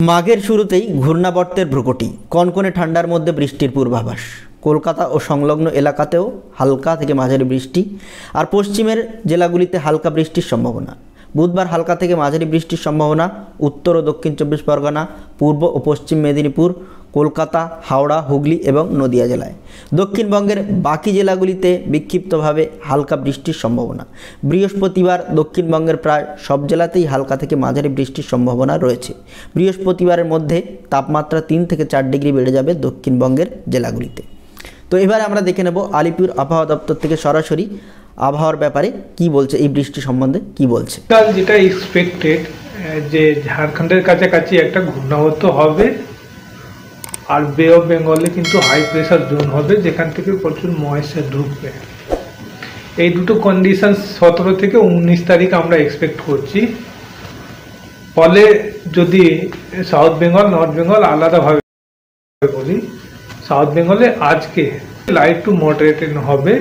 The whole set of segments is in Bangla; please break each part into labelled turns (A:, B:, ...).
A: মাঘের শুরুতেই ঘূর্ণাবর্তের ভ্রুকুটি, কনকনে ঠান্ডার মধ্যে বৃষ্টির পূর্বাভাস। কলকাতা ও সংলগ্ন এলাকাতেও হালকা থেকে মাঝারি বৃষ্টি, আর পশ্চিমের জেলাগুলিতে হালকা বৃষ্টির সম্ভাবনা। বুধবার হালকা থেকে মাঝারি বৃষ্টির সম্ভাবনা উত্তর ও দক্ষিণ 24 পরগনা, পূর্ব ও পশ্চিম মেদিনীপুর, কলকাতা, হাওড়া, হুগলি এবং নদিয়া জেলায়। দক্ষিণবঙ্গের বাকি জেলাগুলিতে বিক্ষিপ্তভাবে হালকা বৃষ্টির সম্ভাবনা। বৃহস্পতিবার দক্ষিণবঙ্গের প্রায় সব জেলাতেই হালকা থেকে মাঝারি বৃষ্টির সম্ভাবনা রয়েছে। বৃহস্পতিবারের মধ্যে তাপমাত্রা 3 থেকে 4 ডিগ্রি বেড়ে যাবে দক্ষিণবঙ্গের জেলাগুলিতে। তো এবারে আমরা দেখে নেব আলিপুর আবহাওয়া দপ্তর থেকে সরাসরি আবহাওয়ার ব্যাপারে কি বলছে, এই বৃষ্টি সম্বন্ধে কি বলছে।
B: কাল যেটা এক্সপেক্টেড যে ঝাড়খণ্ডের কাছাকাছি একটা ঘূর্ণাবর্ত হবে, আর বে অফ বেঙ্গলে কিন্তু হাই প্রেসার জোন হবে, যেখান থেকে প্রচুর ময়েশ্চার ঢুকবে। এই দুটো কন্ডিশন 17 থেকে 19 তারিখ আমরা এক্সপেক্ট করছি। ফলে যদি সাউথ বেঙ্গল, নর্থ বেঙ্গল আলাদাভাবে বলি, সাউথ বেঙ্গলে আজকে লাইট টু মডারেট হবে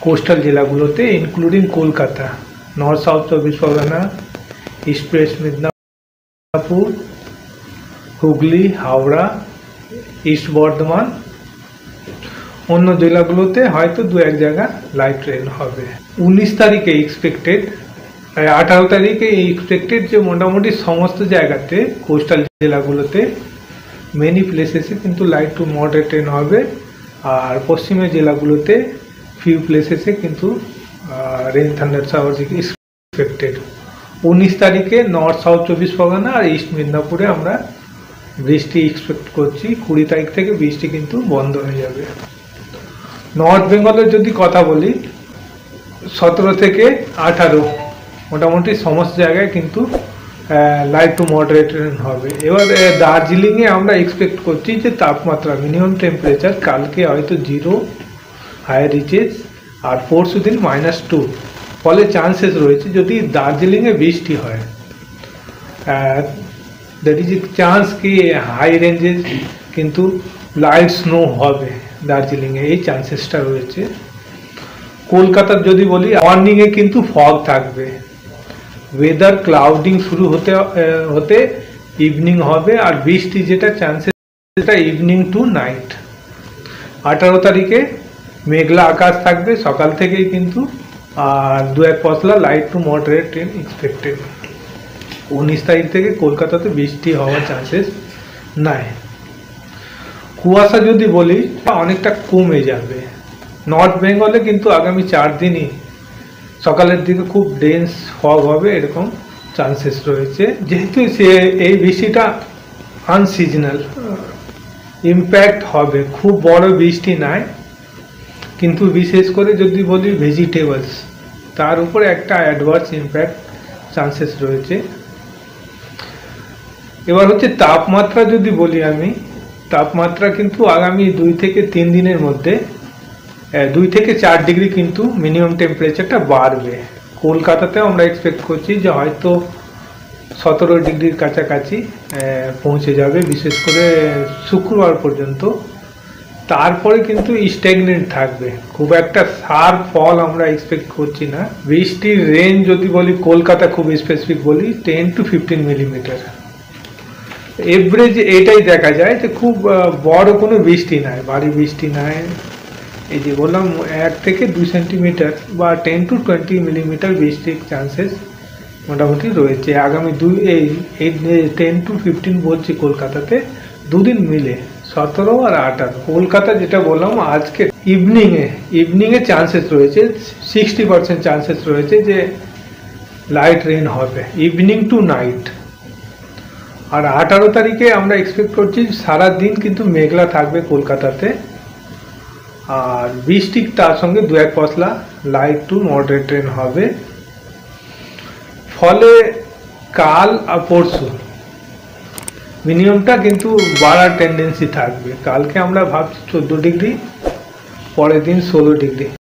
B: কোস্টাল জেলাগুলোতে, including Kolkata, north south 24 Pargana, east West Medinipur, Hooghly, Howrah, east Bardhaman. অন্য জেলাগুলোতে হয়তো দু এক জায়গা লাইট রেন হবে। 19 তারিখে এক্সপেক্টেড, 18 তারিখে এক্সপেক্টেড যে মোটামুটি সমস্ত জায়গাতে কোস্টাল জেলাগুলোতে মেনি প্লেসেসে কিন্তু লাইট টু মডারেট রেন হবে, আর পশ্চিমের জেলাগুলোতে ফিউ প্লেসেসে কিন্তু রেন থান্ডার শাওয়ার এক্সপেক্টেড। 19 তারিখে নর্থ সাউথ 24 পরগনা আর ইস্ট মেদিনীপুরে আমরা বৃষ্টি এক্সপেক্ট করছি। 20 তারিখ থেকে বৃষ্টি কিন্তু বন্ধ হয়ে যাবে। নর্থ বেঙ্গলের যদি কথা বলি, 17 থেকে 18 মোটামুটি সমস্ত জায়গায় কিন্তু লাইট টু মডারেট রেন হবে। এবার দার্জিলিংয়ে আমরা এক্সপেক্ট করছি যে তাপমাত্রা মিনিমাম টেম্পারেচার কালকে হয়তো 0 হায়ার রিচেস, আর পরশু দিন -2। ফলে চান্সেস রয়েছে যদি দার্জিলিংয়ে বৃষ্টি হয়, দ্যাট ইজ এ চান্স কি হাই রেঞ্জে কিন্তু লাইট স্নো হবে দার্জিলিংয়ে, এই চান্সেসটা রয়েছে। কলকাতার যদি বলি, মর্নিংয়ে কিন্তু ফগ থাকবে, ওয়েদার ক্লাউডিং শুরু হতে হতে ইভিনিং হবে, আর বৃষ্টি যেটা চান্সেস সেটা ইভিনিং টু নাইট। 18 তারিখে মেঘলা আকাশ থাকবে সকাল থেকেই কিন্তু, আর দু এক পশলা light to moderate rain expected. 19 তারিখ থেকে কলকাতাতে বৃষ্টি হওয়ার চান্সেস নাই। কুয়াশা যদি বলি অনেকটা কমে যাবে। নর্থ বেঙ্গলে কিন্তু আগামী 4 দিনই সকালের দিকে খুব ডেন্স ফগ হবে, এরকম চান্সেস রয়েছে। যেহেতু এই বৃষ্টিটা আনসিজনাল, ইম্প্যাক্ট হবে, খুব বড় বৃষ্টি নাই, কিন্তু বিশেষ করে যদি বলি ভেজিটেবলস, তার উপরে একটা অ্যাডভার্স ইম্প্যাক্ট চান্সেস রয়েছে। এবার হচ্ছে তাপমাত্রা যদি বলি আমি, তাপমাত্রা কিন্তু আগামী 2 থেকে 3 দিনের মধ্যে 2 থেকে 4 ডিগ্রি কিন্তু মিনিমাম টেম্পারেচারটা বাড়বে। কলকাতাতেও আমরা এক্সপেক্ট করছি যে হয়তো 17 ডিগ্রির কাছাকাছি পৌঁছে যাবে, বিশেষ করে শুক্রবার পর্যন্ত। তারপরে কিন্তু স্ট্যাগনেন্ট থাকবে, খুব একটা শার্প ফল আমরা এক্সপেক্ট করছি না। বৃষ্টির রেঞ্জ যদি বলি, কলকাতা খুব স্পেসিফিক বলি 10 to 15 মিলিমিটার। এভারেজ এটাই দেখা যায় যে খুব বড় কোনো বৃষ্টি নাই, ভারী বৃষ্টি নাই। এই যে বললাম 1 থেকে 2 সেন্টিমিটার বা 10 to 20 মিলিমিটার বৃষ্টির চান্সেস মোটামুটি রয়েছে আগামী 10 to 15 বলছি কলকাতাতে, দুদিন মিলে 17 আর 18। কলকাতা যেটা বললাম আজকে ইভিনিংয়ে চান্সেস রয়েছে, 60% চান্সেস রয়েছে যে লাইট রেন হবে ইভিনিং টু নাইট। আর 18 তারিখে আমরা এক্সপেক্ট করছি সারা দিন কিন্তু মেঘলা থাকবে কলকাতাতে, আর বৃষ্টি তার সঙ্গে দু এক পশলা লাইট টু মডারেট রেন হবে। ফলে কাল আর পরশু মিনিমামটা কিন্তু বাড়ার টেন্ডেন্সি থাকবে। কালকে আমরা ভাবছি 14 ডিগ্রি, পরের দিন 16 ডিগ্রি।